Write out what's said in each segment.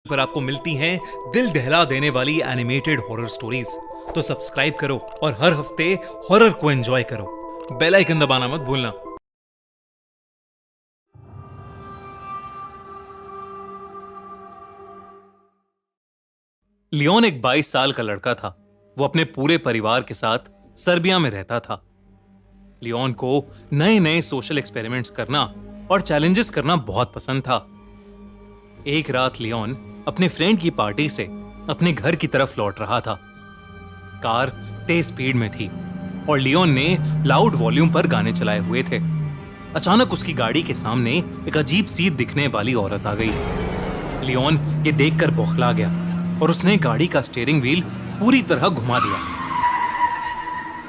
पर आपको मिलती हैं दिल दहला देने वाली एनिमेटेड हॉरर स्टोरीज। तो सब्सक्राइब करो और हर हफ्ते हॉरर को एंजॉय करो। बेल आइकन दबाना मत भूलना। लियोन एक 22 साल का लड़का था। वो अपने पूरे परिवार के साथ सर्बिया में रहता था। लियोन को नए नए सोशल एक्सपेरिमेंट्स करना और चैलेंजेस करना बहुत पसंद था। एक रात लियोन अपने फ्रेंड की पार्टी से अपने घर की तरफ लौट रहा था। कार तेज स्पीड में थी और लियोन ने लाउड वॉल्यूम पर गाने चलाए हुए थे। अचानक उसकी गाड़ी के सामने एक अजीब सी दिखने वाली औरत आ गई। लियोन ये देखकर बौखला गया और उसने गाड़ी का स्टीयरिंग व्हील पूरी तरह घुमा दिया।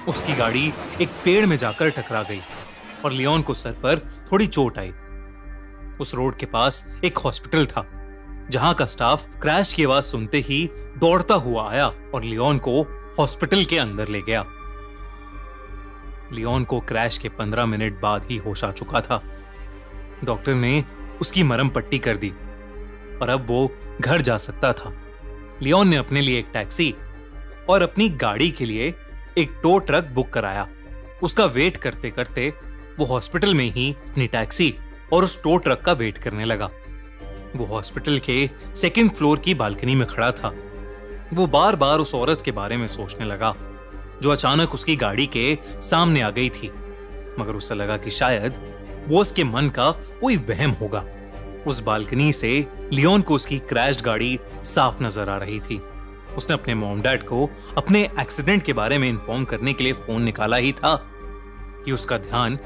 उसकी गाड़ी एक पेड़ में जाकर टकरा गई और लियोन को सर पर थोड़ी चोट आई। उस रोड के पास एक हॉस्पिटल था जहां का स्टाफ क्रैश की आवाज सुनते ही दौड़ता हुआ आया और लियोन को हॉस्पिटल के अंदर ले गया। लियोन को क्रैश के 15 मिनट बाद ही होश आ चुका था। डॉक्टर ने उसकी मरहम पट्टी कर दी और अब वो घर जा सकता था। लियोन ने अपने लिए एक टैक्सी और अपनी गाड़ी के लिए एक टो ट्रक बुक कराया। उसका वेट करते करते वो हॉस्पिटल में ही अपनी टैक्सी और उस टो ट्रक का वेट करने लगा। वो हॉस्पिटल के 2nd फ्लोर की बालकनी में खड़ा था। वो बार बार उस औरत के बारे में सोचने लगा जो अचानक उसकी गाड़ी के सामने आ गई थी, मगर उसे लगा कि शायद वो उसके मन का कोई वहम होगा। उस बालकनी से लियोन को उसकी क्रैश्ड गाड़ी साफ नजर आ रही थी। उसने अपने मॉम डैड को अपने एक्सीडेंट के बारे में इन्फॉर्म करने के लिए फोन निकाला ही था कि उसका ध्यान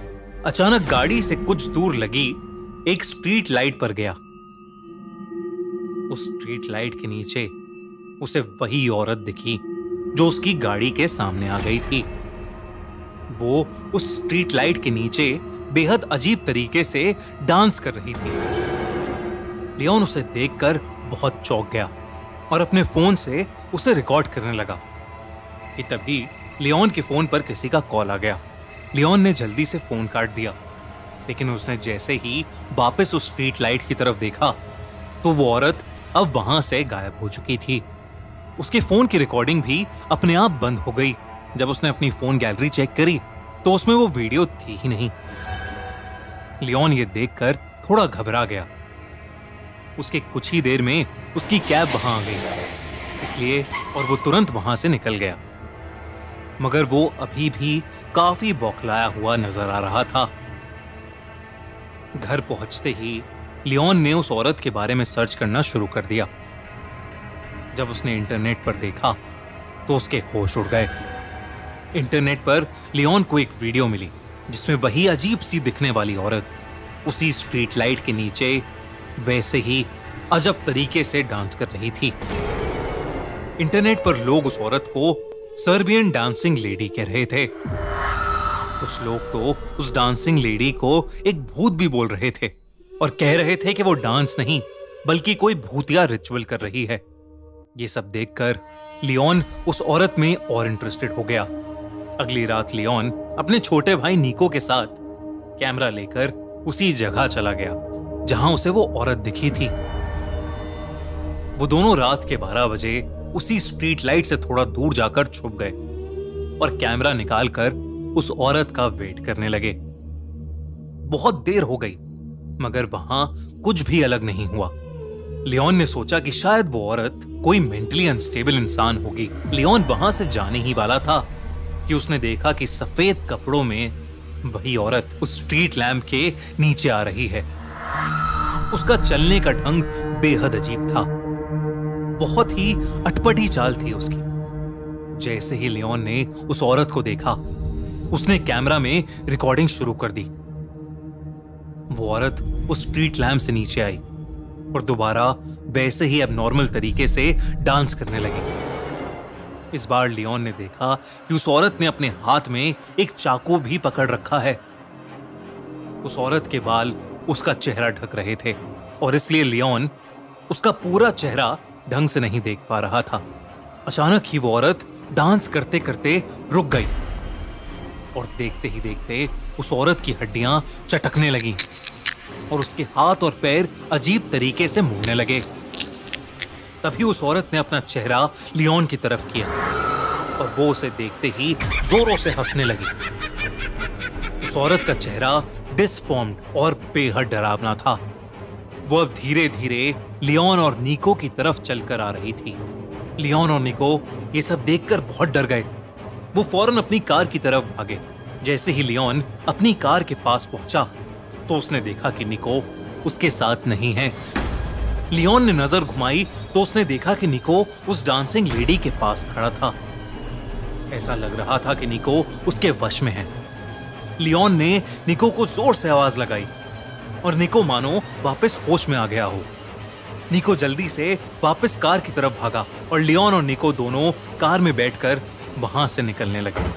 अचानक गाड़ी से कुछ दूर लगी एक स्ट्रीट लाइट पर गया। उस स्ट्रीट लाइट के नीचे उसे वही औरत दिखी जो उसकी गाड़ी के सामने आ गई थी। वो उस स्ट्रीट लाइट के नीचे बेहद अजीब तरीके से डांस कर रही थी। लियोन उसे देखकर बहुत चौंक गया और अपने फोन से उसे रिकॉर्ड करने लगा कि तभी लियोन के फोन पर किसी का कॉल आ गया। लियोन ने जल्दी से फोन काट दिया, लेकिन उसने जैसे ही वापस उस स्ट्रीट लाइट की तरफ देखा तो वो औरत अब वहां से गायब हो चुकी थी। उसके फोन की रिकॉर्डिंग भी अपने आप बंद हो गई। जब उसने अपनी फोन गैलरी चेक करी तो उसमें वो वीडियो थी ही नहीं। लियोन ये देखकर थोड़ा घबरा गया। उसके कुछ ही देर में उसकी कैब वहां आ गई, इसलिए और वो तुरंत वहां से निकल गया। मगर वो अभी भी काफी बौखलाया हुआ नजर आ रहा था। घर पहुंचते ही लियोन ने उस औरत के बारे में सर्च करना शुरू कर दिया। जब उसने इंटरनेट पर देखा तो उसके होश उड़ गए। इंटरनेट पर लियोन को एक वीडियो मिली जिसमें वही अजीब सी दिखने वाली औरत उसी स्ट्रीट लाइट के नीचे वैसे ही अजब तरीके से डांस कर रही थी। इंटरनेट पर लोग उस औरत को सर्बियन डांसिंग लेडी कह रहे थे। कुछ लोग तो उस डांसिंग लेडी को एक भूत भी बोल रहे थे और कह रहे थे कि वो डांस नहीं बल्कि कोई भूतिया रिचुअल कर रही है। ये सब देखकर लियोन उस औरत में और इंटरेस्टेड हो गया। अगली रात लियोन अपने छोटे भाई निको के साथ कैमरा लेकर उसी जगह चला गया जहां उसे वो औरत दिखी थी। वो दोनों रात के 12 बजे उसी स्ट्रीट लाइट से थोड़ा दूर जाकर छुप गए और कैमरा निकालकर उस औरत का वेट करने लगे। बहुत देर हो गई मगर वहां कुछ भी अलग नहीं हुआ। लियोन ने सोचा कि शायद वो औरत कोई मेंटली अनस्टेबल इंसान होगी। लियोन वहां से जाने ही वाला था कि उसने देखा कि सफेद कपड़ों में वही औरत उस स्ट्रीट लैंप के नीचे आ रही है। उसका चलने का ढंग बेहद अजीब था। बहुत ही अटपटी चाल थी उसकी। जैसे ही लियोन ने उस औरत को देखा उसने कैमरा में रिकॉर्डिंग शुरू कर दी। वो औरत उस स्ट्रीट लैंप से नीचे आई और दोबारा वैसे ही एबनॉर्मल तरीके से डांस करने लगी। इस बार लियोन ने देखा कि उस औरत ने अपने हाथ में एक चाकू भी पकड़ रखा है। उस औरत के बाल उसका चेहरा ढक रहे थे और इसलिए लियोन उसका पूरा चेहरा ढंग से नहीं देख पा रहा था। अचानक ही वो औरत डांस करते करते रुक गई और देखते ही देखते उस औरत की हड्डियां चटकने लगीं और उसके हाथ और पैर अजीब तरीके से मुड़ने लगे। तभी उस औरत ने अपना चेहरा लियोन की तरफ किया और वो उसे देखते ही जोरों से हंसने लगी। उस औरत का चेहरा डिसफॉर्म्ड और बेहद डरावना था। वो अब धीरे धीरे लियोन और निको की तरफ चलकर आ रही थी। लियोन और निको ये सब देखकर बहुत डर गए। वो फौरन अपनी कार की तरफ भागे। जैसे ही लियोन अपनी कार के पास पहुंचा तो उसने देखा कि निको उसके साथ नहीं है। लियोन ने नजर घुमाई तो उसने देखा कि निको उस डांसिंग लेडी के पास खड़ा था। ऐसा लग रहा था कि निको उसके वश में है। लियोन ने निको को जोर से आवाज लगाई और निको मानो वापस होश में आ गया हो। निको जल्दी से वापस कार की तरफ भागा और लियोन और निको दोनों कार में बैठकर वहां से निकलने लगे।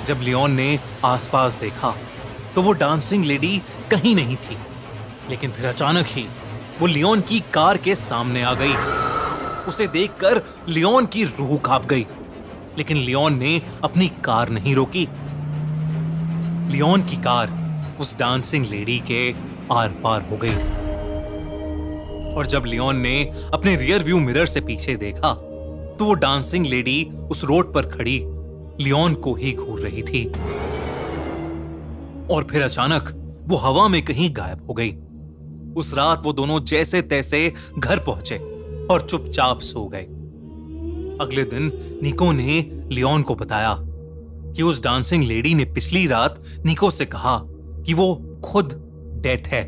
जब लियोन ने आसपास देखा तो वो डांसिंग लेडी कहीं नहीं थी, लेकिन फिर अचानक ही वो लियोन की कार के सामने आ गई। उसे देखकर लियोन की रूह कांप गई, लेकिन लियोन ने अपनी कार नहीं रोकी। लियोन की कार उस डांसिंग लेडी के आर पार हो गई और जब लियोन ने अपने रियर व्यू मिरर से पीछे देखा तो वो डांसिंग लेडी उस रोड पर खड़ी लियोन को ही घूर रही थी और फिर अचानक वो हवा में कहीं गायब हो गई। उस रात वो दोनों जैसे तैसे घर पहुंचे और चुपचाप सो गए। अगले दिन निको ने लियोन को बताया कि उस डांसिंग लेडी ने पिछली रात निको से कहा कि वो खुद डेथ है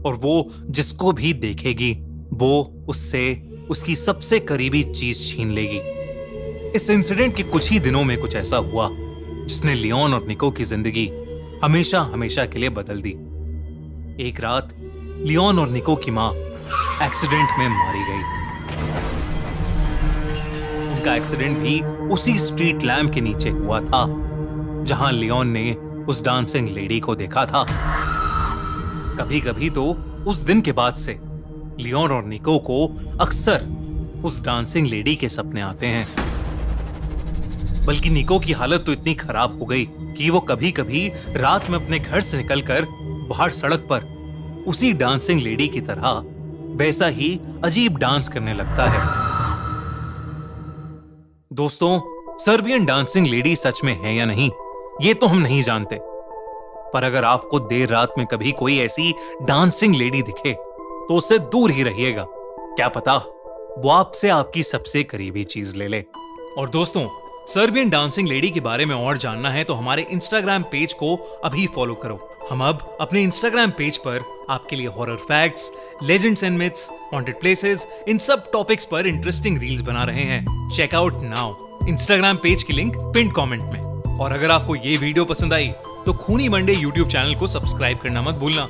और वो जिसको भी देखेगी वो उससे उसकी सबसे करीबी चीज छीन लेगी। इस इंसिडेंट के कुछ ही दिनों में कुछ ऐसा हुआ जिसने लियोन और निको की जिंदगी हमेशा हमेशा के लिए बदल दी। एक रात लियोन और निको की मां एक्सीडेंट में मारी गई। उनका एक्सीडेंट भी उसी स्ट्रीट लैम्प के नीचे हुआ था जहां लियोन ने उस डांसिंग लेडी को देखा था। कभी कभी तो उस दिन के बाद से लियोन और निको को अक्सर उस डांसिंग लेडी के सपने आते हैं। बल्कि निको की हालत तो इतनी खराब हो गई कि वो कभी कभी रात में अपने घर से निकलकर बाहर सड़क पर उसी डांसिंग लेडी की तरह वैसा ही अजीब डांस करने लगता है। दोस्तों, सर्बियन डांसिंग लेडी सच में है या नहीं ये तो हम नहीं जानते, पर अगर आपको देर रात में कभी कोई ऐसी डांसिंग लेडी दिखे तो उससे दूर ही रहिएगा। क्या पता वो आपसे आपकी सबसे करीबी चीज ले ले। और दोस्तों, सर्बियन डांसिंग लेडी के बारे में और जानना है तो हमारे इंस्टाग्राम पेज को अभी फॉलो करो। हम अब अपने इंस्टाग्राम पेज पर आपके लिए horror facts, legends and myths, haunted places, इन सब टॉपिक्स पर इंटरेस्टिंग रील्स बना रहे हैं। Check out now. Instagram page की लिंक पिन कमेंट में। और अगर आपको ये वीडियो पसंद आई तो खूनी मंडे यूट्यूब चैनल को सब्सक्राइब करना मत भूलना।